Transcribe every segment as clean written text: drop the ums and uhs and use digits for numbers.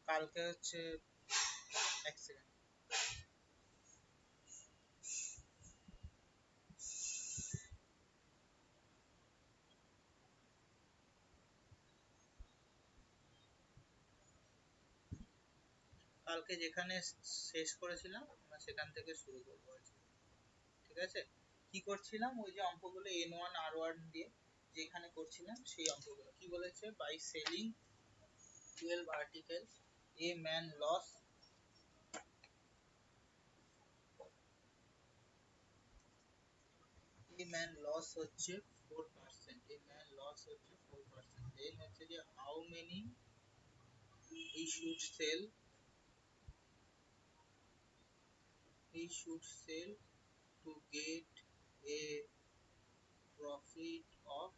কালকে হচ্ছে এক সেকেন্ড, কালকে যেখানে শেষ করেছিলাম আমরা সেখান থেকে শুরু করবো আজকে। ঠিক আছে, কি করছিলাম ওই যে অঙ্কগুলো N1 R1 দিয়ে যেখানে করছিলাম সেই অঙ্কগুলো কি বলেছে, by selling 12 articles a man lost, a man loss হচ্ছে 4%, a man loss হচ্ছে 4%, then হচ্ছে যে how many he should sell, he should sell to get a profit of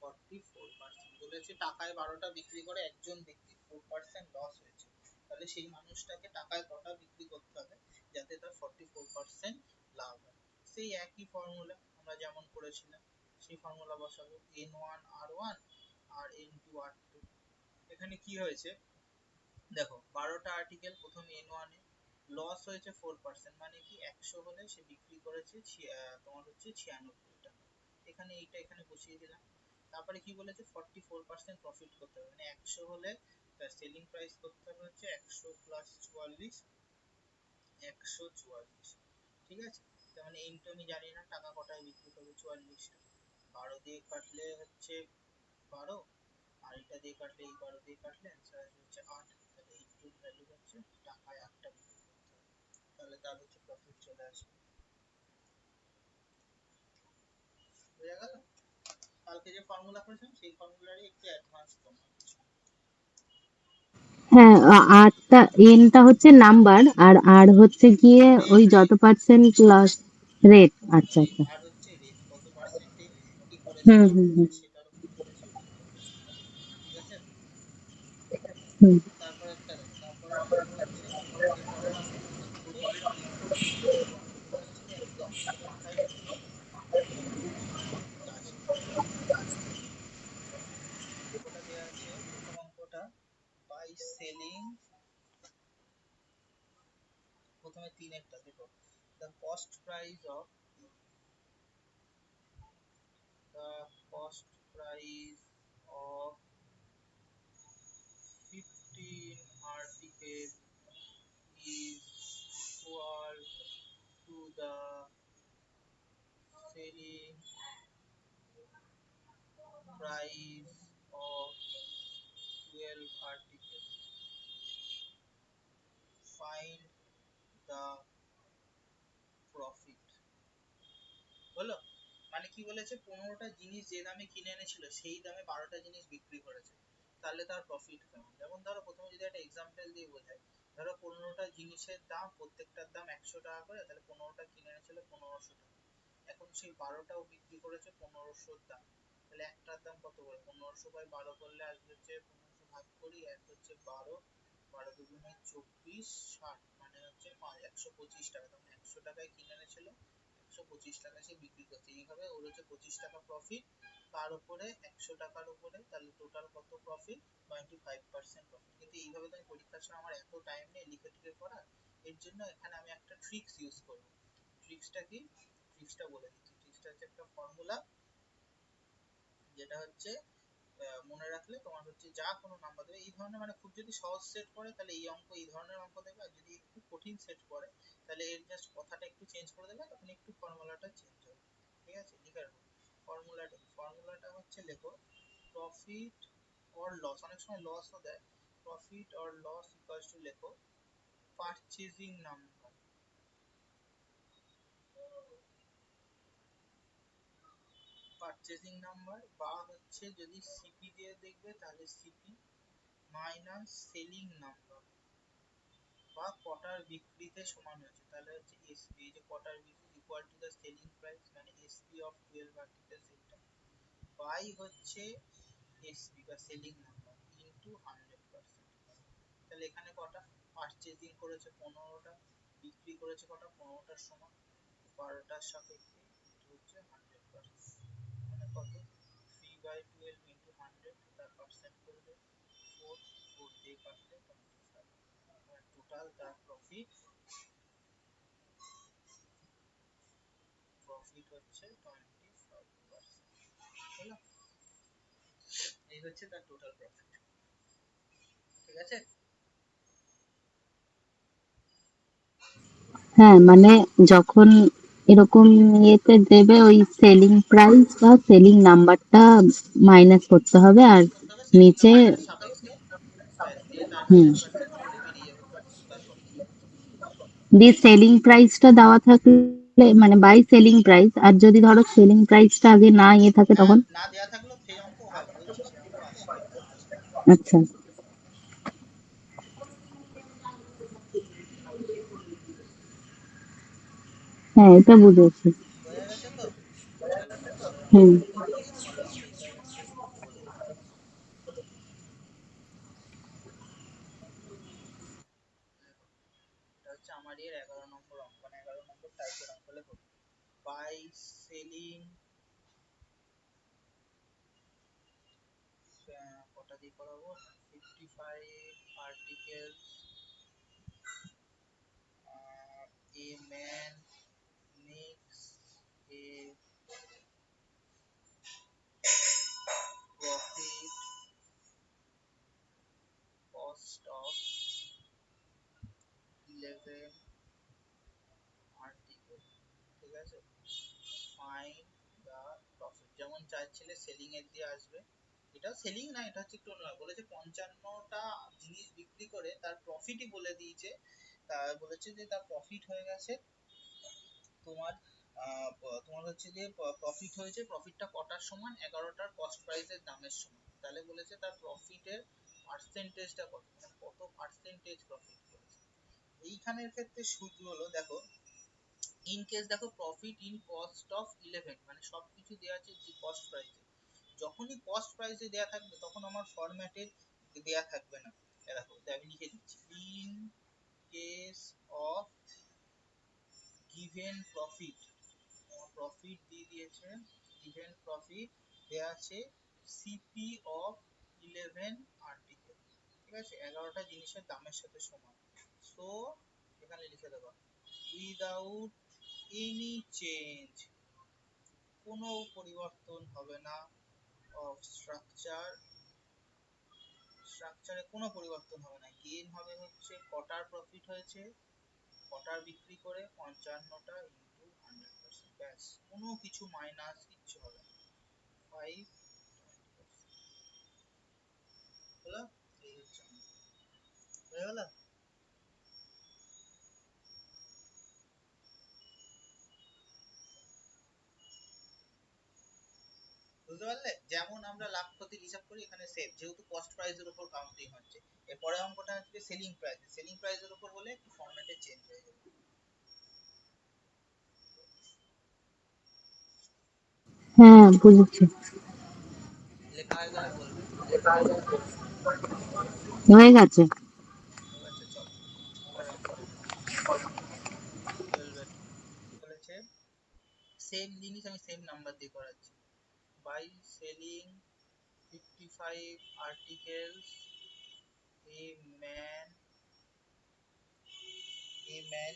44%। বলেছে টাকায় 12টা বিক্রি করে একজন ব্যক্তি 4% লস হয়েছে, তাহলে সেই মানুষটাকে টাকায় কটা বিক্রি করতে হবে যাতে তার 44% লাভ হয়। সেই একই ফর্মুলা আমরা যেমন করেছিলাম সেই ফর্মুলা বসাবো, N1 R1 আর N2 R2। এখানে কি হয়েছে দেখো, 12টা আর্টিকেল প্রথম N1 এ লস হয়েছে 4%, মানে কি 100 হলে সে বিক্রি করেছে তোমার হচ্ছে 96 টাকা। এখানে এইটা এখানে বসিয়ে দিলাম। তারপরে কি বলেছে 44% প্রফিট করতে হবে, মানে 100 হলে তার সেলিং প্রাইস করতে হবে হচ্ছে 100 প্লাস 44, 144। ঠিক আছে, তার মানে ইনটু আমি জানি না টাকা কটায় বিক্রি করবে 44টা, 12 দিয়ে কাটলে হচ্ছে 12, আর এটা দিয়ে কাটলে এই 12 দিয়ে কাটলে অ্যান্সার আসবে হচ্ছে 8, তাহলে ইনটুর ভ্যালু হচ্ছে টাকায় 8টা বিক্রি করতে হবে, তাহলে তার হচ্ছে প্রফিট চলে আসবে। বোঝা গেল? কালকে যে ফর্মুলা করেছিলাম সেই ফর্মুলারই একটু অ্যাডভান্স ফর্মুলা। হ্যাঁ, আরটা এনটা হচ্ছে নাম্বার আর আর হচ্ছে গিয়ে ওই যত পার্সেন্ট লস রেট। আচ্ছা আচ্ছা। আর হচ্ছে রেট কত পার্সেন্টে কি করেছে হুম না হুম হুম করেছে সেটার উপর করেছে ডিপেন্ড করছে। ঠিক আছে, হুম। তারপর একটা দেখো, তারপরের অঙ্ক হচ্ছে এই কটা অঙ্ক তোমরা করে লিখো, এই অঙ্কগুলো হচ্ছে একদম মাথায় ঢুকিয়ে দাও, কাজ নেই। অঙ্কটা দেওয়া আছে, প্রথম অঙ্কটা বাই সেলিং, প্রথমে তিনেরটা দেখো, the cost price of the cost price of 15 articles is equal to the selling price of 12 articles. Find the profit। বলো, মানে কি বলেছে 15টা জিনিস যে দামে কিনে এনেছিল সেই দামে 12টা জিনিস বিক্রি করেছে, তাহলে তার প্রফিট কেমন। যেমন ধরো প্রথমে যদি একটা এক্সাম্পল দিয়ে বোঝাই, ধরো 15টা জিনিসের দাম প্রত্যেকটার দাম 100 টাকা করে, তাহলে 15টা কিনে এনেছিল 1500 টাকা, এখন সেই 12টাও বিক্রি করেছে 1500 দাম, তাহলে একটার দাম কত করে 1500 বাই 12 করলে আসবে হচ্ছে 1500 ভাগ করি 1 হচ্ছে 12, 12 দুগুণে 24, 60 মানে হচ্ছে 125 টাকা, তখন 100 টাকায় কিনে এনেছিল 125 টাকা সে বিক্রি করছে, এইভাবে ওর হচ্ছে 25 টাকা প্রফিট, তার উপরে 100 টাকার উপরে তাহলে টোটাল কত প্রফিট 25% প্রফিট। কিন্তু এইভাবে তো আমি পরীক্ষার সময় আমার এত টাইম নেই লিখে টিখে করার, এর জন্য এখানে আমি একটা ট্রিক্স ইউজ করব। ট্রিক্সটা কি, ট্রিক্সটা বলে দিচ্ছি। ট্রিক্সটা হচ্ছে একটা ফর্মুলা, যেটা হচ্ছে মনে রাখলে তোমার হচ্ছে যা কোনো নাম্বার দেবে এই ধরনের, মানে খুব যদি সহজ সেট করে তাহলে এই অঙ্ক এই ধরনের অঙ্ক দেবে, আর যদি একটু কঠিন সেট করে তাহলে এর জাস্ট কথাটা একটু চেঞ্জ করে দেবে, তখন একটু ফর্মুলাটা চেঞ্জ হবে। ঠিক আছে, লিখে রাখো ফর্মুলাটা। ফর্মুলাটা হচ্ছে লেখো প্রফিট অর লস, অনেক সময় লসও দেয়, profit or loss equals to লেখো পারচেজিং নাম্বার, পারচেজিং নাম্বার বা হচ্ছে যদি সিপি দিয়ে দেখবে তাহলে সিপি মাইনাস সেলিং নাম্বার, বা কটার বিক্রিতে সমান হয়েছে তাহলে হচ্ছে এসপি, এই যে কটার বিক্রি equal to the selling price মানে এসপি অফ 12 আর্টিকেলস, এইটা বাই হচ্ছে এসপি বা সেলিং নাম্বার ইনটু 100%। তাহলে এখানে কটা পারচেজিং করেছে 15টা, বিক্রি করেছে কটা 15টার সমান, 12টার সাপেক্ষে ইনটু হচ্ছে 100%, মানে কত 3/12 ইনটু 100, তার পার্সেন্ট করবে 4, 4 দিয়ে কাটলে টোটাল তার প্রফিট হচ্ছে 25%, হলো? এই হচ্ছে তার টোটাল প্রফিট, ঠিক আছে? হ্যাঁ, মানে যখন এরকম ইয়েতে দেবে ওই সেলিং প্রাইস বা সেলিং নাম্বারটা মাইনাস করতে হবে, আর মাইনাস করতে হবে সেলিং নিচে নাম্বারটার সাপেক্ষে, ব্যাস দিয়ে তার হুম 100% করে বেরিয়ে যাবে তার প্রফিট। দিয়ে সেলিং প্রাইসটা দেওয়া থাকলে মানে বাই সেলিং প্রাইস, আর যদি ধরো সেলিং প্রাইসটা আগে না ইয়ে থাকে না, তখন না দেয়া থাকলেও সেই অঙ্ক হয়, বলছি সেই অঙ্ক আসবে। আচ্ছা হ্যাঁ এটা বুঝেছি। বোঝা গেছে তো? চলো পরের হুম অঙ্কটা দেখি, পরের অঙ্কটা একটু বলে দিই। এটা হচ্ছে আমার এর 11 নম্বর অঙ্ক, মানে 11 নম্বর টাইপের অঙ্ক। লেখো বাই সেলিং, কটা দিয়ে করাবো, 55 articles, a man makes a profit cost of 11 articles, ঠিক আছে? Find the profit. যেমন চাইছিলে সেলিং এর দিয়ে আসবে, এটা সেলিং না, এটা হচ্ছে একটু অন্য বলেছে। 55টা জিনিস বিক্রি করে তার প্রফিটই বলে দিয়েছে। তা বলেছে যে তার প্রফিট হয়ে গেছে তোমার, তোমার হচ্ছে যে প্রফিট হয়েছে, প্রফিটটা কটার সমান, 11টার কস্ট প্রাইসের দামের সমান। তাহলে বলেছে তার প্রফিটের পার্সেন্টেজটা কত, মানে কত পার্সেন্টেজ প্রফিট করেছে। এইখানের ক্ষেত্রে সূত্র হলো, দেখো ইন কেস, দেখো প্রফিট ইন কস্ট অফ 11, মানে সবকিছু দেওয়া আছে যে কস্ট প্রাইসে। যখনই কস্ট প্রাইসে দেওয়া থাকবে তখন আমার ফরম্যাটে দেওয়া থাকবে না। দেখো আমি লিখে দিচ্ছি, in case of given profit, profit দিয়ে দিয়েছে, গিভেন প্রফিট দেয়া আছে সিপি অফ 11 আর্টিকেল, ঠিক আছে? 11টা জিনিসের দামের সাথে সমান। সো এখানে লিখে দেবো উইদাউট এনি চেঞ্জ, কোনো পরিবর্তন হবে না, অফ স্ট্রাকচার, স্ট্রাকচারে কোনো পরিবর্তন হবে না। গেইন হবে হচ্ছে কটার প্রফিট হয়েছে, কটার বিক্রি করে, 55টা ইন্টু 100%, ব্যাস, কোনো কিছু মাইনাস কিচ্ছু হবে না। 5 হলো, এই হচ্ছে আমার, হয়ে গেল? বুঝতে পারলে? যেমন আমরা লাভ ক্ষতির হিসাব করি এখানে সেম, যেহেতু কস্ট প্রাইসের উপর কাউন্টিং হচ্ছে। এরপরে অঙ্কটা আসবে সেলিং প্রাইস, সেলিং প্রাইসের উপর বলে একটু ফরম্যাটে চেঞ্জ হয়ে যাবে। হ্যাঁ বুঝেছি। লেখা হয়ে গেলে বলবে। হয়ে গেছে। ঠিক আছে, চলো পরের অঙ্ক দেখে নাও। 12 বলেছে, সেম জিনিস আমি সেম নাম্বার দিয়ে করাচ্ছি। By selling 55 articles, a man a man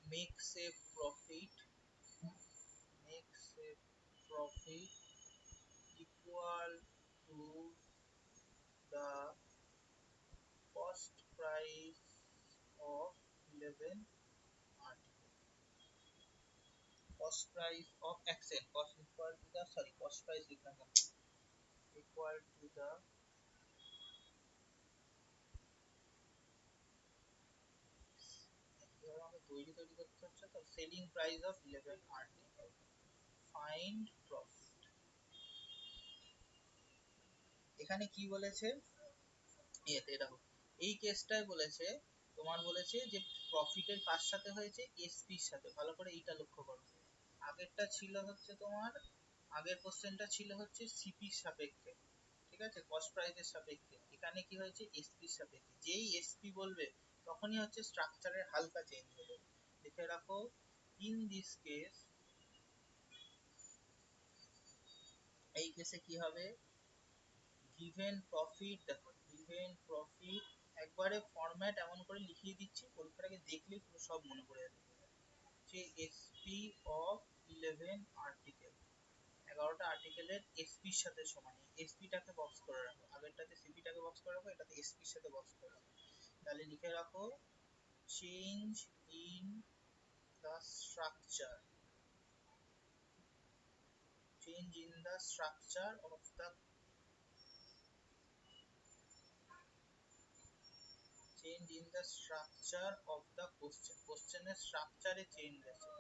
makes a profit, makes a profit equal to the cost price of 11 articles. Cost price of accent, cost equal to the, sorry, cost price লিখলাম না, equal to the, এবার আমাকে তৈরি তৈরি করতে হচ্ছে তো, selling price of 11 article, find profit. এখানে কি বলেছে, এতে দেখো এই কেসটায় বলেছে, তোমার বলেছে যে প্রফিটের কার সাথে হয়েছে, এসপির সাথে। ভালো করে এইটা লক্ষ্য করো, আগেরটা ছিল হচ্ছে তোমার, আগের কোশ্চেনটা ছিল হচ্ছে সিপির সাপেক্ষে, ঠিক আছে, কস্ট প্রাইসের সাপেক্ষে। এখানে কি হয়েছে, এসপির সাপেক্ষে। যেই এসপি বলবে তখনই হচ্ছে স্ট্রাকচারের হালকা চেঞ্জ হয়ে যাবে। লিখে রাখো, ইন দিস কেস, এই কেসে কি হবে, given profit, দেখো given profit একবারে ফরম্যাট এমন করে লিখিয়ে দিচ্ছি, পরীক্ষার আগে দেখলেই পুরো সব মনে পড়ে যাবে। যে এসপি অফ 11 আর্টিকেল, 11টা আর্টিকেলের এসপির সাথে সমান। এসপিটাকে বক্স করে রাখো, আগেরটাতে সিপিটাকে বক্স করে রাখো, এটাতে এসপির সাথে বক্স করে রাখো। তাহলে লিখে রাখো change in the structure, change in the structure of the change in the structure of the question, কোশ্চেনের স্ট্রাকচারে চেঞ্জ আছে।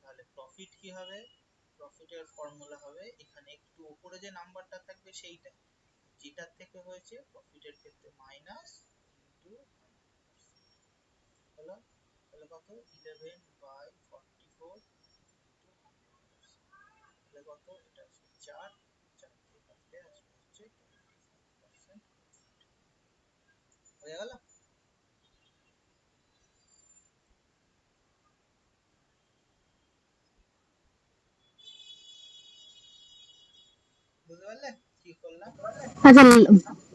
তাহলে প্রফিট কি হবে, প্রফিটের ফর্মুলা হবে এখানে একটু উপরে যে নাম্বারটা থাকবে সেইটা, যেটার থেকে হয়েছে প্রফিটের ক্ষেত্রে মাইনাস ইনটু হলো, তাহলে কত 11/44 ইনটু 100%, তাহলে কত, এটা আসবে 4, 4 দিয়ে কাটলে আসবে হচ্ছে 25%। হয়ে গেল? বুঝতে পারলে কি করলাম? আচ্ছা,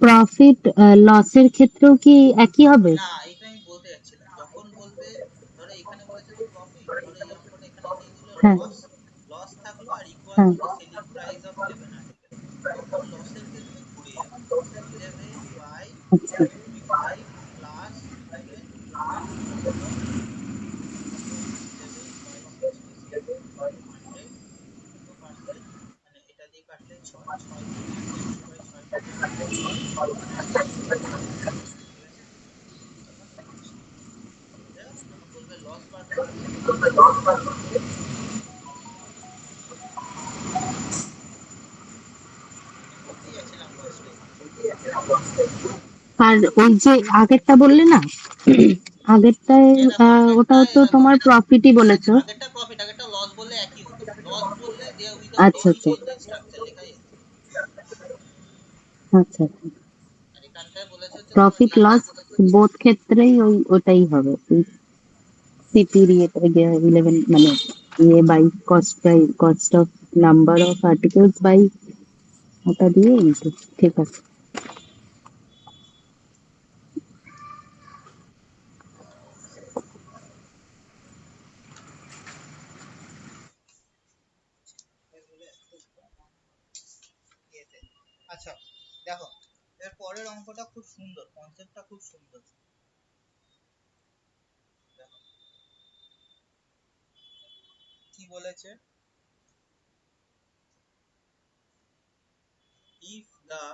প্রফিট লসের ক্ষেত্রেও কি একই হবে? না, এটা আমি বলতে যাচ্ছিলাম, যখন বলবে ধরো এখানে বলেছে তো প্রফিট, ধরো এই অঙ্কটা এখানে দিয়ে দিল হ্যাঁ, লস, লস থাকলো আর ইকুয়াল হ্যাঁ, to the selling price of 11 article, তখন লসের ক্ষেত্রে ঘুরে যাবে 11 বাই আচ্ছা। 45 প্লাস 11 প্লাস হলো কত 11 বাই 66 ইনটু 100 ইনটু পার্সেন্ট, মানে এটা দিয়ে কাটলে 6, 6 দিয়ে 100/6 কাটলে 6, মানে আসবে 16%। ঠিক আছে, তখন যখন বলবে লস বার করতে তখন এইটা করবে। আমি বলতেই যাচ্ছিলাম ফার্স্টে। আর ওই যে আগেরটা বললে না, আগেরটায় এই দেখো ওটাও আগেরটায়, এই তো দেখো তোমার প্রফিটই বলেছো। আগেরটা প্রফিট, আগেরটা লস বললে একই হতো, লস বললে দেয়া উইদাউট আচ্ছা, এনি আচ্ছা, চেঞ্জ ইন স্ট্রাকচার লেখাই আছে। আচ্ছা, আচ্ছা। আর এখানটায় বলেছে হচ্ছে তোমার প্রফিট এইটাই লস বলেছে। বোথ ক্ষেত্রেই ওটাই হবে। সিপি রিয়েটে গিয়ে 11 মানে ইয়ে by cost of number of articles by ওটা দিয়ে ইনটু। ঠিক আছে। আচ্ছা দেখো, এর পরের অঙ্কটা খুব সুন্দর, কনসেপ্টটা খুব সুন্দর। দেখো কি বলেছে, if the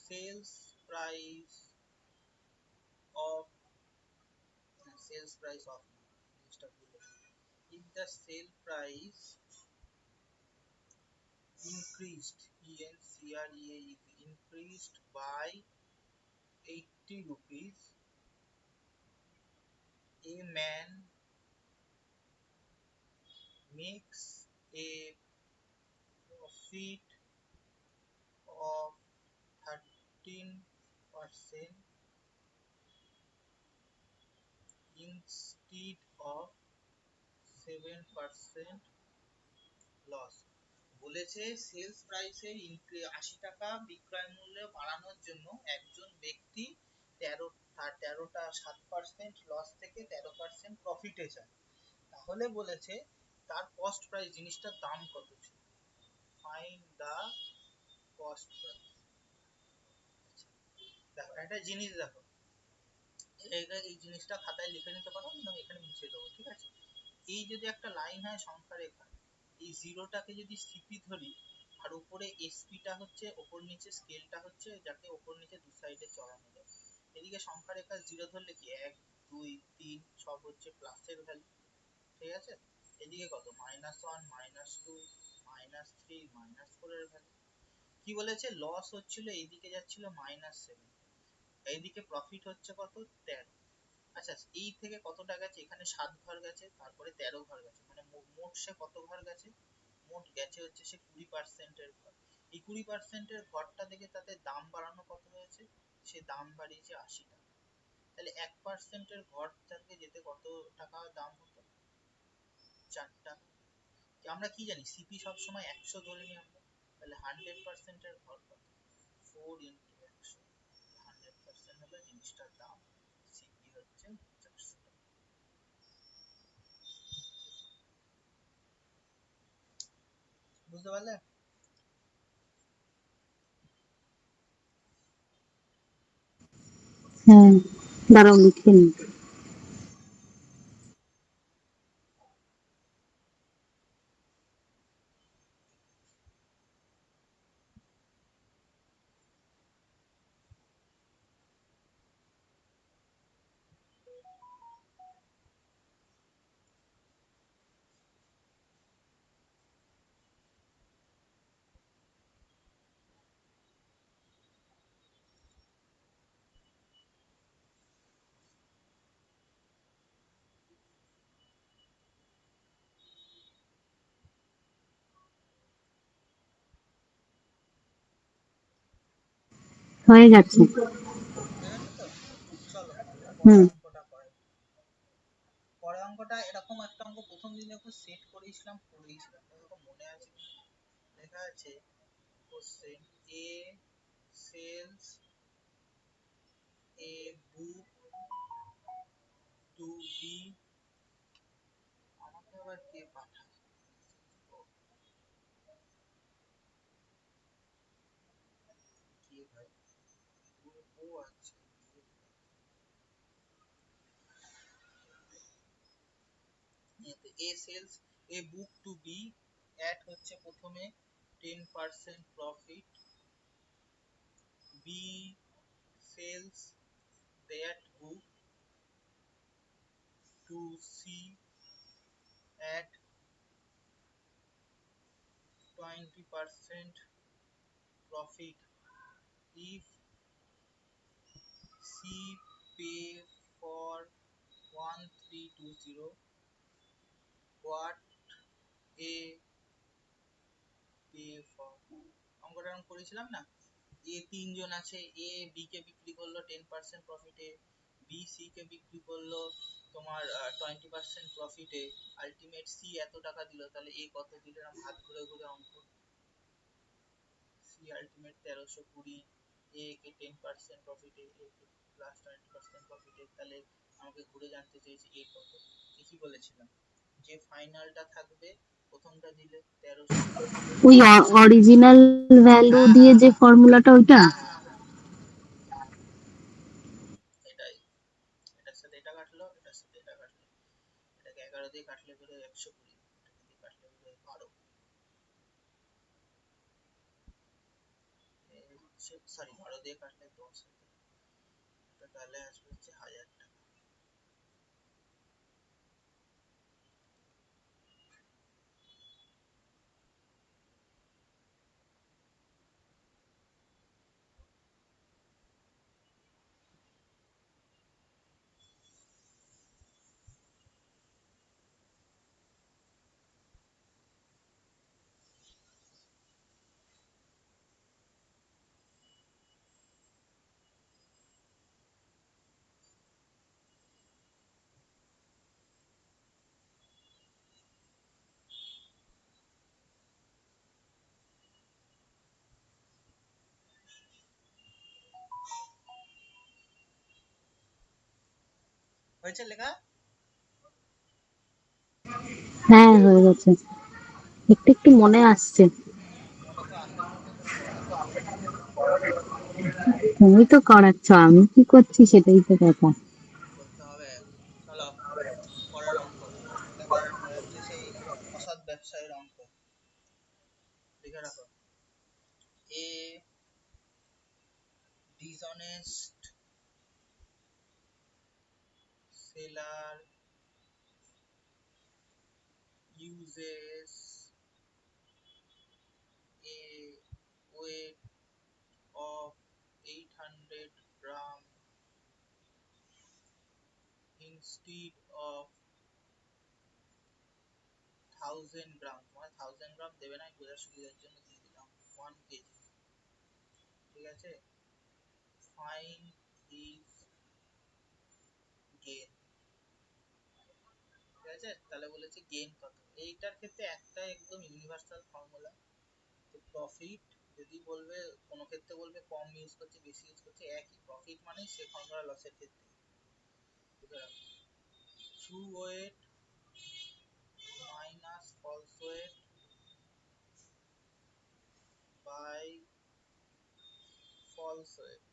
sales price of sales price of জিনিসটা ভুল হয়েছে। if the sale price increased, increased by 80 rupees, a man makes a profit of 13% instead of 7% loss. বলেছে সেলস প্রাইসের 80 টাকা বিক্রয় মূল্য বাড়ানোর জন্য একজন ব্যক্তি 13টা 7% লস থেকে 13% প্রফিটে যায়। তাহলে বলেছে তার কস্ট প্রাইস, জিনিসটার দাম কত ছিল, ফাইন্ড দা কস্ট প্রাইস। দেখো একটা জিনিস দেখো, এই জিনিসটা খাতায় লিখে নিতে পারো, আমি এখানে মুছে দেবো, ঠিক আছে। এই যদি একটা লাইন হয় সংখ্যা রেখা, এই জিরোটাকে যদি সিপি ধরি আর উপরে এসপিটা হচ্ছে ওপর নিচে স্কেলটা হচ্ছে, যাকে ওপর নিচে দু সাইডে চড়ানো যায়, এদিকে সংখ্যা রেখা জিরো ধরলে কি 1 2 3 সব হচ্ছে প্লাসের ভ্যালু, ঠিক আছে। এদিকে কত -1 -2 -3 -4 এর ভ্যালু। কি বলেছে, লস হচ্ছিল এইদিকে যাচ্ছিল -7, এইদিকে প্রফিট হচ্ছে কত 13। আচ্ছা এই থেকে কতটা গেছে, এখানে 7 ঘর গেছে, তারপরে 13 ঘর গেছে, মানে মোট সে কত ঘর গেছে, মোট গেছে হচ্ছে সে 20% এর ঘর। এই 20% এর ঘরটা দেখে তাতে দাম বাড়ানো কত হয়েছে, সে দাম বাড়িয়েছে 80 টাকা। তাহলে 1% এর ঘর থেকে যেতে কত টাকা দাম হতো, 4 টাকা। আমরা কি জানি সিপি সবসময় 100 ধরে নিই আমরা, তাহলে 100% এর ঘর কত, 4 × 100, পার্সেন্ট হলো জিনিসটার দাম, সিপি হচ্ছে 400 টাকা। বুঝতে পারলে? হ্যাঁ, দাঁড়াও লিখে নিই। হয়ে গেছে। ঠিক আছে তো? চলো হুম। পরের অঙ্কটা করে। পরের অঙ্কটা এরকম একটা অঙ্ক প্রথম দিন যখন সেট করেছিলাম পড়েছিলাম, এরকম মনে আছে কিনা। লেখা আছে question A sells a book to B. আমাকে আবার কে পাঠায়? ও, কে ভাই? ও আচ্ছা, A sells a book to B at হচ্ছে প্রথমে 10% profit, B sells that book to C at 20% profit if C pay for 1320, what A pay for। অঙ্কটা আমি করেছিলাম না, এ তিনজন আছে, এ বি কে বিক্রি করলো 10% প্রফিটে, বি সি কে বিক্রি করলো তোমার 20% প্রফিটে, আলটিমেট সি এত টাকা দিল, তাহলে এ কত দিল, এরকম হাত ঘুরে ঘুরে অঙ্ক। সি আলটিমেট 1320, এ কে 10% প্রফিটে, এ কে প্লাস 20% প্রফিটে, তাহলে আমাকে ঘুরে জানতে চেয়েছে এ কত। কি বলেছিলাম যে ফাইনালটা থাকবে, প্রথমটা দিলে 1320। ওই অরিজিনাল ভ্যালু হ্যাঁ দিয়ে হ্যাঁ যে হ্যাঁ ফর্মুলাটা ওইটা। হ্যাঁ হ্যাঁ হ্যাঁ, এটাই। এটার সাথে এটা কাটলো, এটার সাথে এটা কাটলো, এটাকে 11 দিয়ে কাটলে বেরো 120, এটাকে দিয়ে কাটলে বেরো 12, সরি 12 দিয়ে কাটলে 10 হতো, এটা তাহলে আসবে হচ্ছে 1000 টাকা। হয়েছে লেখা? হ্যাঁ, হয়ে গেছে। একটু একটু মনে আসছে। মনে তো আসার জন্য তো করাচ্ছি। তুমি তো করাচ্ছ, আমি কি করছি সেটাই তো কথা। করতে হবে। চলো পরের অঙ্ক দেখো, এটা হচ্ছে সেই অসৎ ব্যবসায়ের অঙ্ক। লিখে রাখো, a dishonest seller uses a weight of 800 gram instead of 1000 gram. তোমার 1000 গ্রাম দেবে না, বোঝার সুবিধার জন্য দিয়ে দিলাম 1 কেজি। ঠিক আছে, ফাইন ইজ গেন। ঠিক আছে, তাহলে বলেছে গেন কত। এইটার ক্ষেত্রে একটা একদম ইউনিভার্সাল ফর্মুলা, প্রফিট যদি বলবে কোনো ক্ষেত্রে বলবে কম ইউজ করছে বেশি ইউজ করছে, একই প্রফিট মানে সে ফর্মুলা লসের ক্ষেত্রে। True weight minus false weight by false weight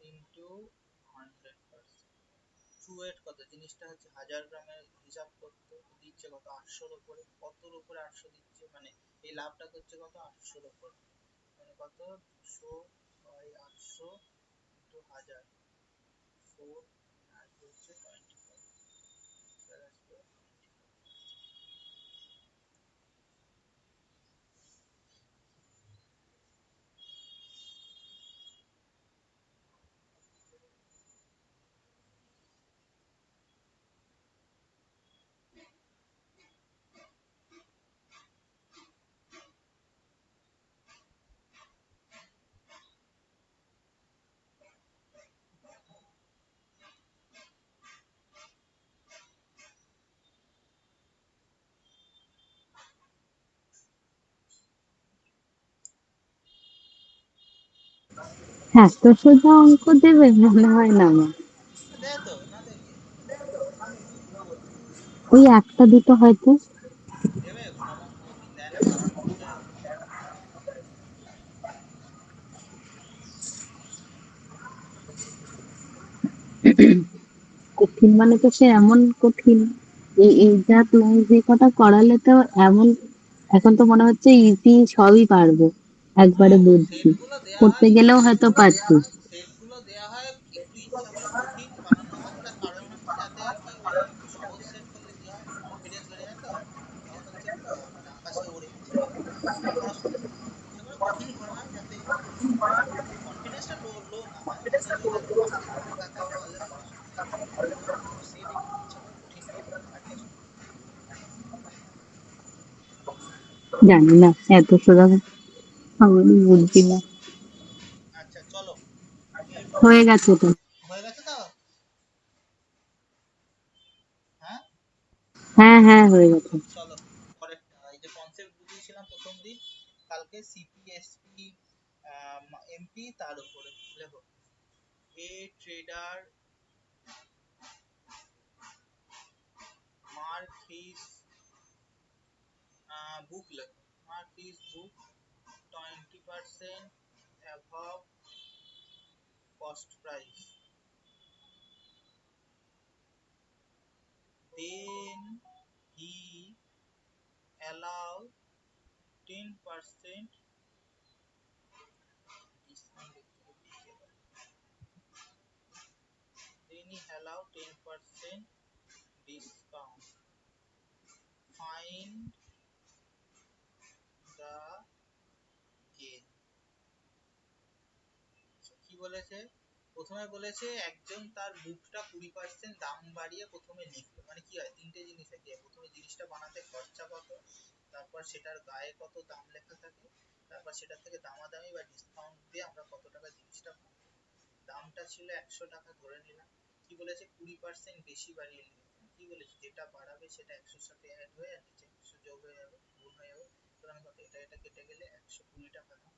into 100%। True weight কত, জিনিসটা হচ্ছে 1000 গ্রামের হিসাব করতে দিচ্ছে কত 800-র উপরে, কতর উপরে 800 দিচ্ছে, মানে এই লাভটা করছে কত 800-র উপরে, মানে কত 200 বাই 800 ইন্টু 1000, 4 আসবে হচ্ছে 25, স্যার আসবে 25। এত সোজা অঙ্ক দেবে মনে হয় না আমার। দেয় তো, না দেখি ওই একটা দুটো হয়তো। দেবে, সব অঙ্ক কঠিন দেয় না, কঠিন অঙ্ক দেয়। কঠিন মানে তো সে এমন কঠিন, এই যা তুমি যে কটা করালে তো এমন, এখন তো মনে হচ্ছে ইজি, সবই পারবো, একবারে হ্যাঁ, বুঝছি। সেটগুলো দেয়া করতে হয়, গেলেও হয়তো পারছি। সেটগুলো দেয়া হয় একটু ইচ্ছা করে কঠিন বানানো হয়, তার কারণ হচ্ছে যাতে আর কি ওই একটু সহজ সেট করলে কি হয় কনফিডেন্স বেড়ে যায়, তো তখন হচ্ছে মানে আকাশে ওড়ে সেটগুলো, পড়াশোনা ইচ্ছা করে কঠিন করা হয় যাতে কনফিডেন্সটা লো লো না হয়, অন্তত যদি একটু কনফিডেন্স হালকা থাকে তাহলে পড়াশোনা ইজি হয়। তো সেট একটু ইচ্ছা করে কঠিন বানানো হয় আর কিছু না। জানি না, এত সোজা আমি বুঝছি না। আচ্ছা চলো, তুমি হয়ে গেছে তো। হয়ে গেছে তো? হ্যাঁ হ্যাঁ হ্যাঁ, হয়ে গেছে। চলো, পরেরটা এই যে কনসেপ্ট বুঝিয়েছিলাম প্রথম দিন, কালকে সিপিএসপি এমপি তার উপরে লেখো। A trader mark his book, লেখো mark his book 20% above cost price, then he allow 10% discount, then he allow 10% discount, find the gain। কি বলেছে, প্রথমে বলেছে একজন তার বুকটা 20% দাম বাড়িয়ে প্রথমে লিখলো, মানে কি হয় তিনটে জিনিস আছে, প্রথমে জিনিসটা বানাতে খরচা কত, তারপর সেটার গায়ে কত দাম লেখা থাকে, তারপর সেটা থেকে দামাদামি বা ডিসকাউন্ট দিয়ে আমরা কত টাকা জিনিসটা পাবো। দামটা ছিল 100 টাকা ধরে নিলাম, কি বলেছে 20% বেশি বাড়িয়ে নিলাম, কি বলেছে যেটা বাড়াবে সেটা 100-র সাথে অ্যাড হয়ে আর নিচে 100 যোগ হয়ে যাবে, গুণ হয়ে যাবে, সুতরাং কত এটা কেটে গেলে 120 টাকা দাম।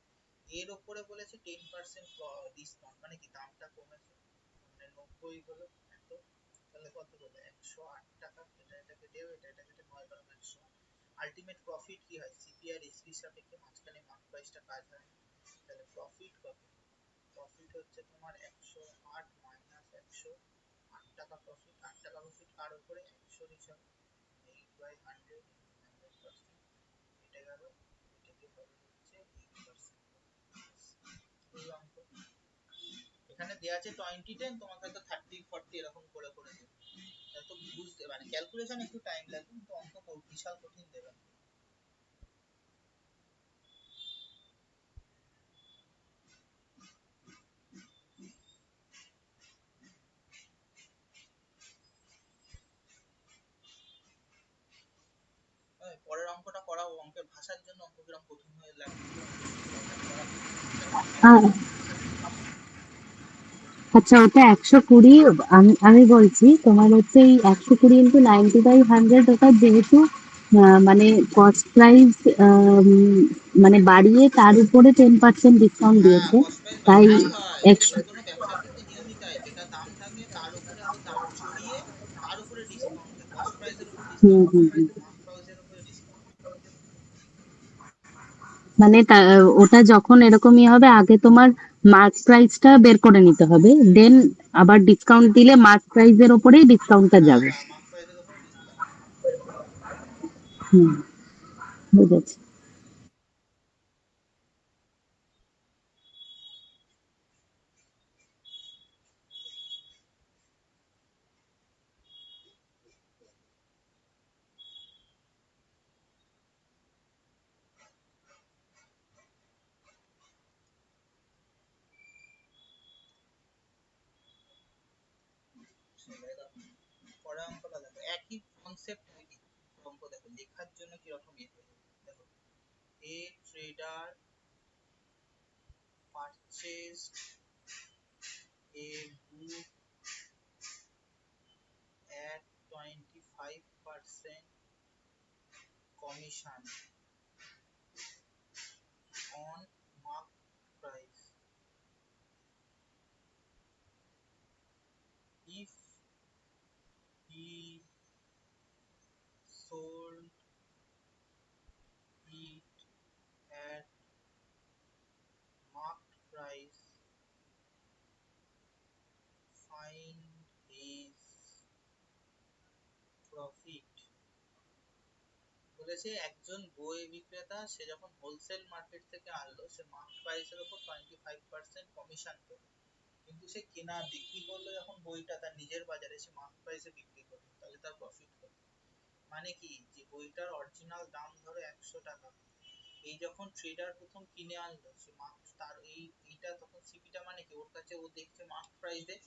এর উপরে বলেছে 10% ডিসকাউন্ট, মানে কি দামটা কমেছে, মানে 90 হলো 100, তাহলে কত হলো 108 টাকা, এটা কেটে যাবে, এটা কেটে 9 বারো 100। আলটিমেট প্রফিট কি হয়, সিপি আর এসপি সাপেক্ষে মাঝখানে মার্ক প্রাইসটা কাজ হয় না, তাহলে প্রফিট কত, প্রফিট হচ্ছে তোমার 108 মাইনাস 108 টাকা প্রফিট, 8 টাকা প্রফিট কার উপরে 100 হিসাবে, 8/100 100%, কেটে গেল, এটাকে হবে হচ্ছে 8%। এই অঙ্ক এখানে দেয়া আছে 20-10, তোমাকে হয়তো 30-40 এরকম করে করে দেবে, তো বুঝতে মানে ক্যালকুলেশন একটু টাইম লাগবে, কিন্তু অঙ্ক বিশাল কঠিন দেবে না। পরের অঙ্কটা করাও, অঙ্কের ভাষার জন্য অঙ্ক কিরকম কঠিন হয়ে লাগছে ওটা করাবো, ওটা আর ক্যালকুলেশন হিসাবে। আচ্ছা, ওটা 120, আমি বলছি তোমার হচ্ছে এই 120 ইন্টু 90/100, ওটা যেহেতু মানে কস্ট প্রাইস মানে বাড়িয়ে তার উপরে 10% ডিসকাউন্ট হ্যাঁ, দিয়েছে, কস্ট প্রাইস তাই বাড়াতেই হয়, যে 100। কোনো ব্যবসার ক্ষেত্রে নিয়মই তাই, যেটা দাম থাকে তার উপরে আরো দাম চড়িয়ে তার উপরে ডিসকাউন্ট দেয়, কস্ট প্রাইসের উপর হুম, ডিসকাউন্ট, হুম, কস্ট হুম। প্রাইসের মার্ক প্রাইসের উপরে ডিসকাউন্ট। মানে ওটা যখন এরকমই হবে, আগে তোমার মার্ক প্রাইসটা বের করে নিতে হবে, দেন আবার ডিসকাউন্ট দিলে মার্ক প্রাইসের ওপরেই ডিসকাউন্টটা হ্যাঁ যাবে। হ্যাঁ, মার্ক প্রাইসের উপরে ডিসকাউন্ট। হুম, বুঝেছি। সেটাই দেখো, পরের অঙ্কটা দেখো, একই কনসেপ্ট, একই অঙ্ক দেখো, লেখার জন্য কিরকম ইয়ে হয়ে যাবে দেখো। এ tedder purchase A book at 25% commission on mark price. If he sold it at marked price, find his profit. বলেছে একজন বই বিক্রেতা, সে যখন হোলসেল মার্কেট থেকে আনলো, সে মার্ক প্রাইসের উপর 25% কমিশন পেল, কিন্তু সে কেনা বিক্রি করলো যখন বইটা তার নিজের বাজারে, সে মার্ক প্রাইসে বিক্রি করলো, তাহলে তার প্রফিট কত? মানে কি, যে বইটার অরিজিনাল দাম ধরো 100 টাকা, এই যখন ট্রেডার প্রথম কিনে আনলো, সে মার্ক তার এইটা তখন সিপিটা, মানে কি ওর কাছে ও দেখছে মার্ক প্রাইসে,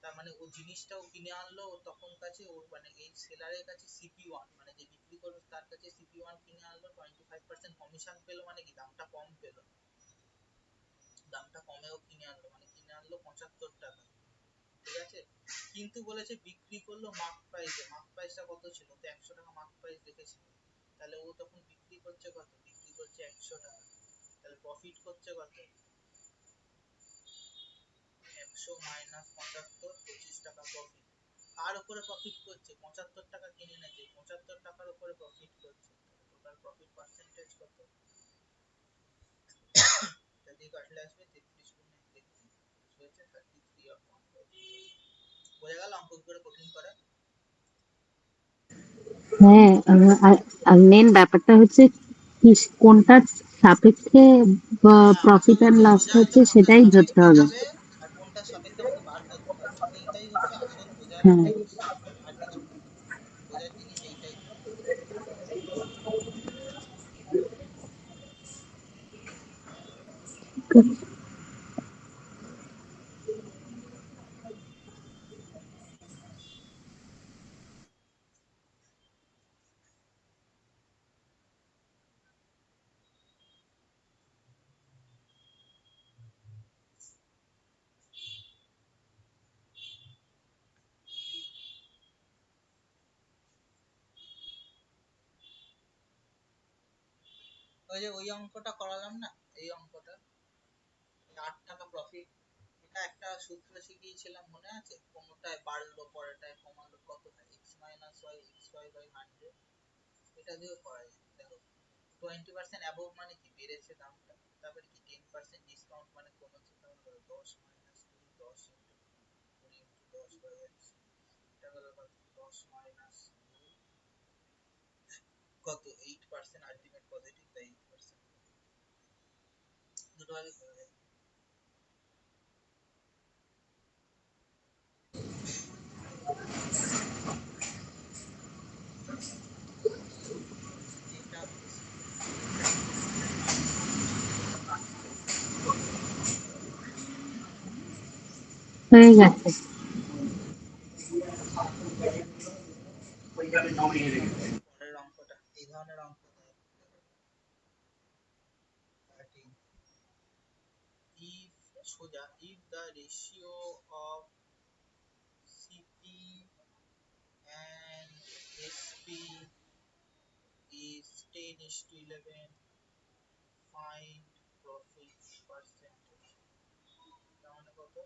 তার মানে ও জিনিসটাও কিনে আনলো, ও তখন কাছে ওর মানে এই সেলারের কাছে সিপি 1, মানে যে বিক্রি করবে তার কাছে সিপি 1 কিনে আনলো, 25% কমিশন পেলো, মানে কি দামটা কম পেলো, দামটা কমেও কিনে আনলো, মানে কিনে আনলো 75 টাকা, ঠিক আছে। কিন্তু বলেছে বিক্রি করলো মার্ক প্রাইসে, মার্ক প্রাইসটা কত ছিল, তো 100 টাকা মার্ক প্রাইস দেখেছিল, তাহলে ও তখন বিক্রি করছে কত, বিক্রি করছে 100 টাকা, তাহলে প্রফিট করছে কত, 100 মাইনাস 75, 25 টাকা প্রফিট। আর উপরে প্রফিট করছে, 75 টাকা কিনে এনেছে, 75 টাকার উপরে প্রফিট করছে, তাহলে টোটাল প্রফিট পার্সেন্টেজ কত, এটা দিয়ে কাটলে আসবে 33 গুণে 33, হয়েছে 33 অফ 1/3। বোঝা গেল অঙ্ক কি করে কঠিন করে। হ্যাঁ, আর মেন ব্যাপারটা হচ্ছে কি, কোনটার সাপেক্ষে হ্যাঁ, প্রফিট আসলে অ্যান্ড লস বোঝা হচ্ছে হচ্ছে কোনটার সেটাই ধরতে সাপেক্ষে হবে। যাবে আর কোনটার সাপেক্ষে আমাকে বার করতে হবে, এইটাই হচ্ছে আসল বোঝার হ্যাঁ, জিনিস, আর কিছু না, বোঝার জিনিস এইটাই। ওই যে ওই অঙ্কটা করালাম না, এই অঙ্কটা 8 টাকা প্রফিট, এটা একটা সূত্র শিখিয়েছিলাম মনে আছে, কোনটায় বাড়লো পরেরটায় কমালো কত হয়, x minus Y X Y by 100, এটা দিয়েও করা যায় দেখো। 20% অ্যাবোভ মানে কি বেড়েছে দামটা, তারপরে কি 10% ডিসকাউন্ট মানে কমেছে, তাহলে 10 মাইনাস 2, 10 ইন্টু 20 ইন্টু 10 বাই 100, এটা হলো কত, 10 মাইনাস 2 কত, 8% আলটিমেট পজিটিভ, তাই 8%, দুটো ভাগে করা যায়। এটা বেশি হয়ে গেছে। পরের অঙ্কটা, এই ধরনের অঙ্ক দেয়, দেখো 13, if সোজা, if the ratio of CP and SP 10:11 find profit percentage, তার মানে কত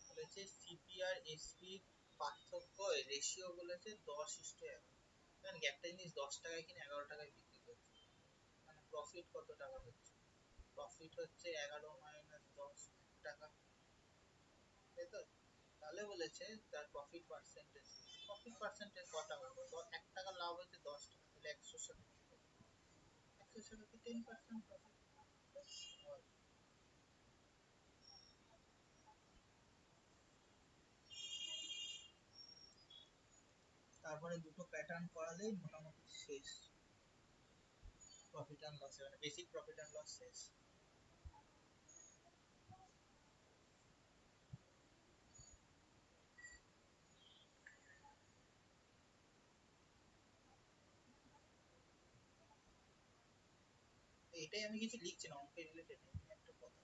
বলেছে সিপি আর এসপি পার্থক্য রেশিও বলেছে 10:11, কারণ একটা জিনিস 10 টাকায় কিনে 11 টাকায় বিক্রি করছে, মানে প্রফিট কত টাকা হচ্ছে, প্রফিট হচ্ছে 11 মাইনাস 10 টাকা, তাই তো? তাহলে বলেছে তার প্রফিট পার্সেন্টেজ, প্রফিট পার্সেন্টেজ কত টাকা, 1 টাকা লাভ হচ্ছে 10 টাকা, তাহলে 100 সাথে 100 সাথে 10% প্রফিট। তারপরে দুটো প্যাটার্ন করালেই মোটামুটি শেষ, প্রফিট অ্যান্ড লস, মানে বেসিক প্রফিট অ্যান্ড লস শেষ। এটাই আমি কিছু লিখছি না, অঙ্কের রিলেটেড একটা কথা।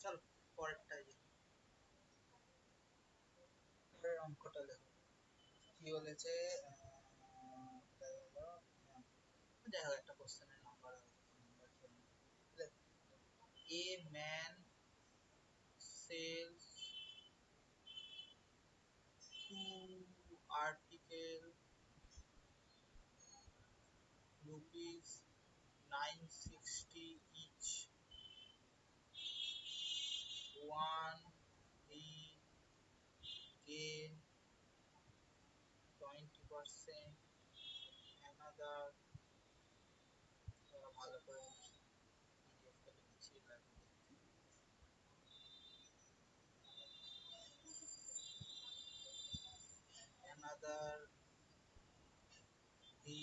চল পরেরটায় যাই, পরের অঙ্কটা দেখো কি বলেছে। যাই হোক একটা কোশ্চেনের number, a man sells two articles rupees 960 each. One he gain 20%, another ভালো করে PDF টা লিখছি লাগবে, another he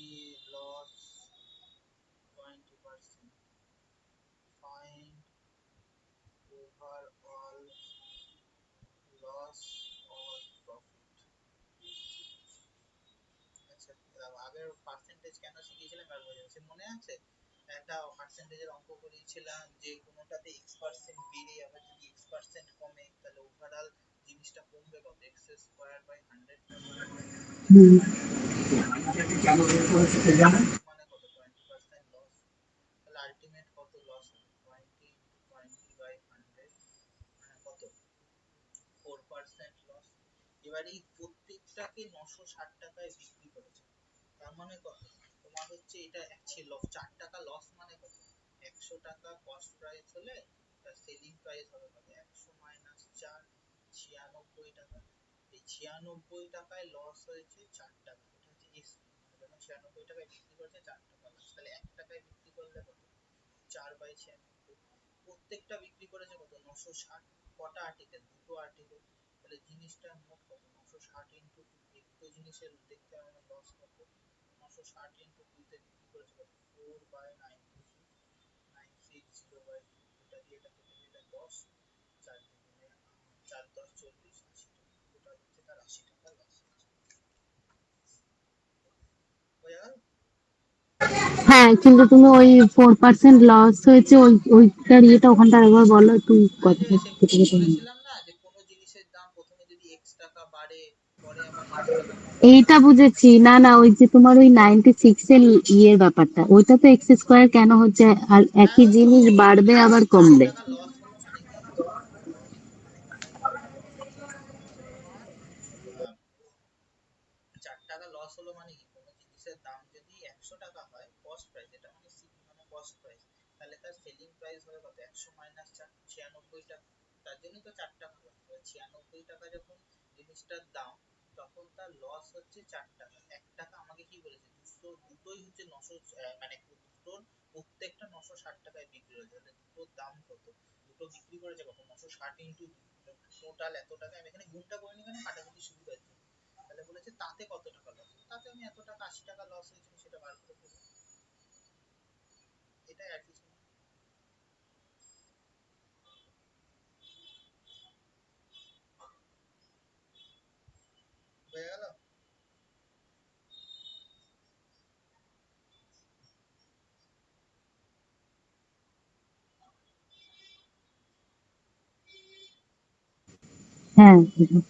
lost 20%, find overall loss or profit. আচ্ছা, আগের পার্সেন্টেজ কেন শিখিয়েছিলাম আর বোঝা যাচ্ছে, মনে আছে একটা পার্সেন্টেজের অঙ্ক করিয়েছিলাম যে কোনোটাতে x% বেড়ে আবার যদি x% কমে তাহলে ওভারঅল জিনিসটা কমবে কত, x স্কয়ার বাই 100 হুম। মানে কত 20% লস, তাহলে আলটিমেট কত লস হবে, 20 20 বাই 100 মানে কত 4% লস। এবার এই প্রত্যেকটাকে 960 টাকায় বিক্রি করেছে, তার মানে কত, তোমার হচ্ছে এটা ছিল 4 টাকা লস, মানে কত 100 টাকা কস্ট প্রাইস হলে তার সেলিং প্রাইস হবে কত, 100 মাইনাস 4 96 টাকা। এই 96 টাকায় লস হয়েছে 4 টাকা, এটা হচ্ছে এসপি, মানে যখন 96 টাকায় বিক্রি করেছে 4 টাকা লস, তাহলে 1 টাকায় বিক্রি করলে কত 4 বাই 96, প্রত্যেকটা বিক্রি করেছে কত 960, কটা আর্টিকেল, দুটো আর্টিকেল, তাহলে জিনিসটার মোট কত 960 ইনটু 2, একটু জিনিসের দেখতে আমার লস কত, 960 ইনটু 2 তে বিক্রি করেছে কত 4 বাই 960 বাই 2, এটা দিয়ে এটা কেটে দিলে 10, 4 দুগুণে 4 10 40, 80 টাকা, টোটাল হচ্ছে তার 80 টাকা লস হয়েছে, বোঝা গেল? হ্যাঁ, কিন্তু তুমি ওই 4% লস হয়েছে ওইটার ইয়েটা ওখানটা একবার বলো, তুই ওই যে কথাটা সে কেটে কেটে বলো। বলেছিলাম না যে কোনো জিনিসের দাম প্রথমে যদি x টাকা বাড়ে পরে আবার x টাকা কমে, এইটা বুঝেছি, না না, ওই যে তোমার ওই 96 এর ইয়ের ব্যাপারটা, ওইটা তো এক্স স্কোয়ার কেন হচ্ছে, আর হ্যাঁ একই ওই তো জিনিস বাড়বে আবার 4 কমবে। টাকা লস হলো মানে কি, 4 টাকা লস মানে তোমার 4 টাকা লস হলো মানে কি, কোনো জিনিসের দাম যদি 100 টাকা হয় কস্ট প্রাইস, এটা মানে সিপি মানে কস্ট প্রাইস, তাহলে তার সেলিং প্রাইস হবে কত 100 মাইনাস 4 96 টাকা, তার জন্যই তো 4 টাকা লস, 96 টাকা যখন জিনিসটার দাম তখন তার লস হচ্ছে 4 টাকা, 1 টাকা আমাকে কি বলেছে, দুটোই হচ্ছে 900, মানে দুটোর প্রত্যেকটা 960 টাকায় বিক্রি হয়েছে, তাহলে দুটোর দাম কত, দুটো বিক্রি করেছে কত 960 ইনটু 2, টোটাল এত টাকা, আমি এখানে গুণটা করে নি কেন, কাটাকুটি সুবিধার জন্য, তাহলে বলেছে তাতে কত টাকা লস, তাতে আমি এত টাকা 80 টাকা লস হয়েছে সেটা বার করে ফেলবো। এটাই আর কিছু না। বোঝা গেল? হ্যাঁ। চলো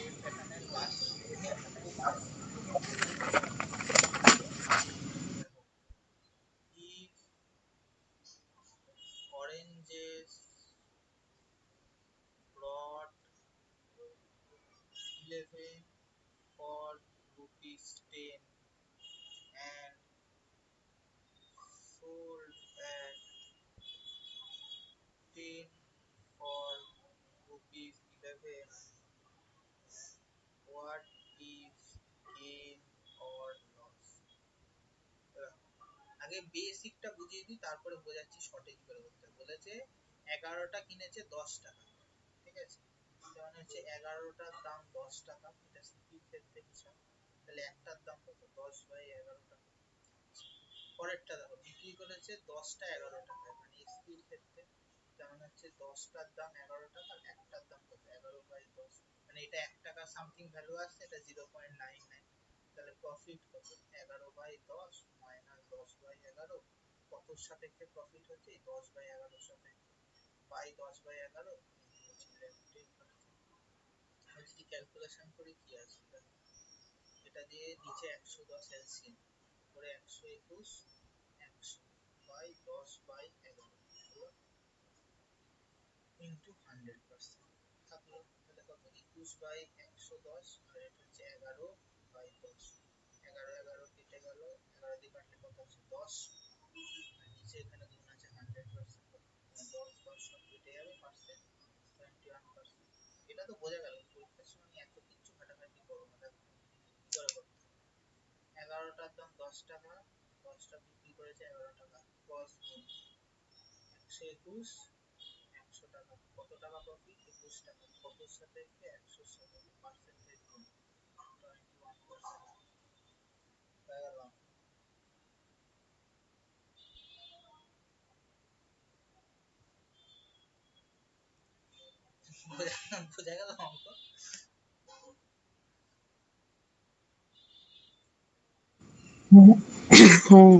এর প্যাটার্নের লাস্ট নিয়মটা দেখো। দেখো, if oranges brought 11 for rupees 10 and sold at 10 for rupees 11, what is gain or loss? আগে বেসিকটা বুঝিয়ে দিই, তারপরে বোঝাচ্ছি শর্টে কি করে বলতে হবে। বলেছে 11টা কিনেছে 10 টাকা, ঠিক আছে? যেমন হচ্ছে 11টার দাম 10 টাকা, এটা সিপির ক্ষেত্রে হিসাব। তাহলে একটার দাম কত? 10/11 টাকা। পরেরটা দেখো, বিক্রি করেছে 10টা 11 টাকায়, মানে এসপির ক্ষেত্রে যেমন হচ্ছে 10টার দাম 11 টাকা, একটার দাম কত? 11/10, মানে এটা 1 টাকা সামথিং ভ্যালু আসছে, এটা 0.99। তাহলে প্রফিট কত? 11/10 মাইনাস 10/11। কতর সাপেক্ষে প্রফিট হচ্ছে? এই 10/11 সাপেক্ষে, বাই 10/11 হচ্ছে 10%। আমি যদি ক্যালকুলেশন করি কি আসবে, এটা দিয়ে নিচে 110 এলসিএম করে 121, 100 বাই 10/11 ইন্টু 100% থাকলো। তাহলে কত? 21/110, আর এটা হচ্ছে 11/10। 11 কেটে গেল, 11 দিয়ে কাটলে কত আছে? 10। আর নিচে এখানে গুণ আছে 100%, 10 সব কেটে যাবে, পার্সেন্ট 21%। এটা তো বোঝা গেল, পরীক্ষার সময় এত কিছু ঘাটাঘাটি করবো না। দেখো কি করে করতে হবে। 11টার দাম 10 টাকা, 10টা বিক্রি করেছে 11 টাকা, ক্রস গুণ 121, 100 টাকা, কত টাকা প্রফিট? 21 টাকা। কতর সাপেক্ষে? 100-র সাপেক্ষে, পার্সেন্টেজ গুণ 21%। হয়ে গেল? বোঝা গেল অঙ্ক? হ্যাঁ।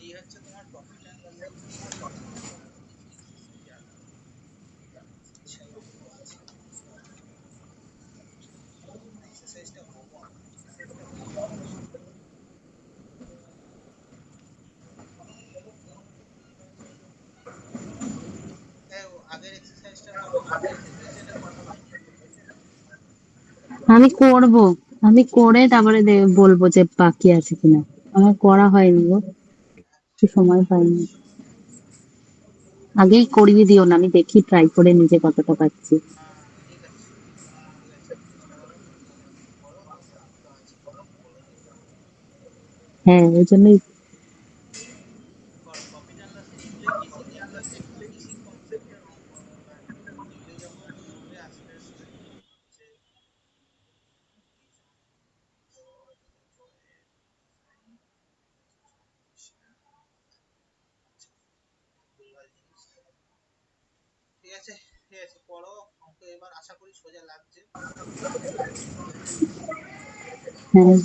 এই হচ্ছে তোমার প্রফিট অ্যান্ড লসের এক্সারসাইজ। সেই অঙ্ক আছে, এক্সারসাইজটা হবো আমার। আগের এক্সারসাইজটা করো, রিপ্রেজেন্ট করা হয়নি। আমি করব, আমি করে তারপরে বলবো যে বাকি আছে কিনা। আমার করা হয়নি গো, একটু সময় পাইনি। আগেই করিয়ে দিও না, আমি দেখি ট্রাই করে নিজে কতটা পাচ্ছি। হ্যাঁ ঠিক আছে, ঠিক আছে, চেষ্টা করো। তোমরা করো, আমি তো আছি, করে নিও। হ্যাঁ, ওই জন্যই। করো, প্রফিট অ্যান্ড লস এগুলোই বেসিক, এগুলো একদম বেসিক কনসেপ্টের অঙ্ক। এবার এগুলো যখন করবে আস্তে আস্তে হচ্ছে ভুলভাল জিনিস। ঠিক আছে, ঠিক আছে, পড়ো অঙ্ক, এবার আশা করি সোজা লাগছে। হ্যাঁ।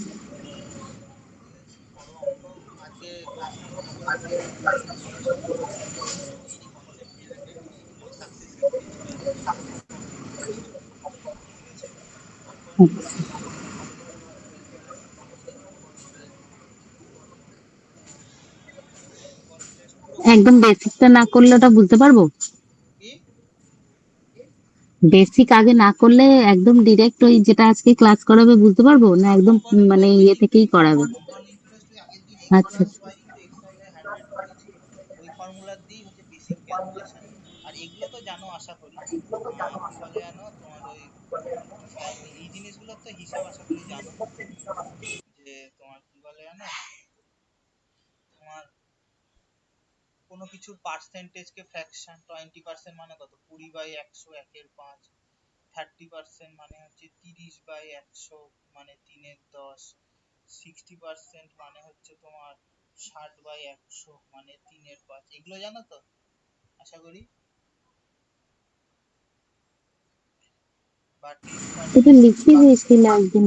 ঠিক আছে, পড়ো অঙ্ক। আজকে ক্লাসটা মনে করো এই সব এইরই কনসেপ্ট নিয়ে থাকে, এইগুলোই সাকসেসিভ টেস্টের ফর্মুলা। ঠিক আছে, অঙ্ক নিয়ে আচ্ছা। যদি প্রবলেম হয় বুঝতে পারো, অবশ্যই কল করো, হেল্প করবো। করো, টেস্ট পুরো করো। একদম বেসিকটা না করলে ওটা বুঝতে পারবো? কি? বেসিক আগে না করলে একদম ডিরেক্ট ওই যেটা আজকে ক্লাস করাবে বুঝতে পারবো না? একদম কম্পাউন্ড মানে ইন্টারেস্ট ইয়ে বেসিকটাই থেকেই করো। করাবে? কম্পাউন্ড ইন্টারেস্ট ওই আগের দিন এক্স আচ্ছা। Plus Y into X Y by 100 করেছি, ওই ফর্মুলা দিয়েই হচ্ছে বেসিক ক্যালকুলেশন। আর এগুলো তো জানো আশা করি, কি বলে জানো তোমার ওই এই জিনিসগুলো তো হিসাব আশা করি জানো, যে তোমার কি বলে জানো, তোমার কোনো কিছুর পার্সেন্টেজকে ফ্র্যাকশন, 20% মানে কত, 20/100, 1/5। 30% মানে হচ্ছে 30/100, মানে 3/10। 60% মানে হচ্ছে তোমার 60/100, মানে 3/5। এগুলো জানো তো আশা করি। বা 10% এটা লিখিয়ে দিয়েছিল একদিন।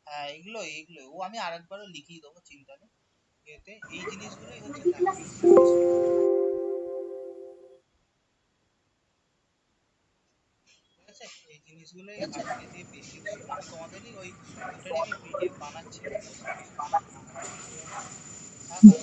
হ্যাঁ, এগুলো এগুলো ও আমি আরেকবারও লিখিয়ে দেবো, চিন্তা নেই। এতে এই জিনিসগুলোই হচ্ছে ম্যাথমেটিক্স এর বেসিক। ঠিক আছে, এই জিনিসগুলোই আজকে দিয়ে বেসিক ছিল। আমি তোমাদেরই ওইটারই আমি পিডিএফ বানাচ্ছিলাম বসে বসে। ঠিক আছে, থাক আমি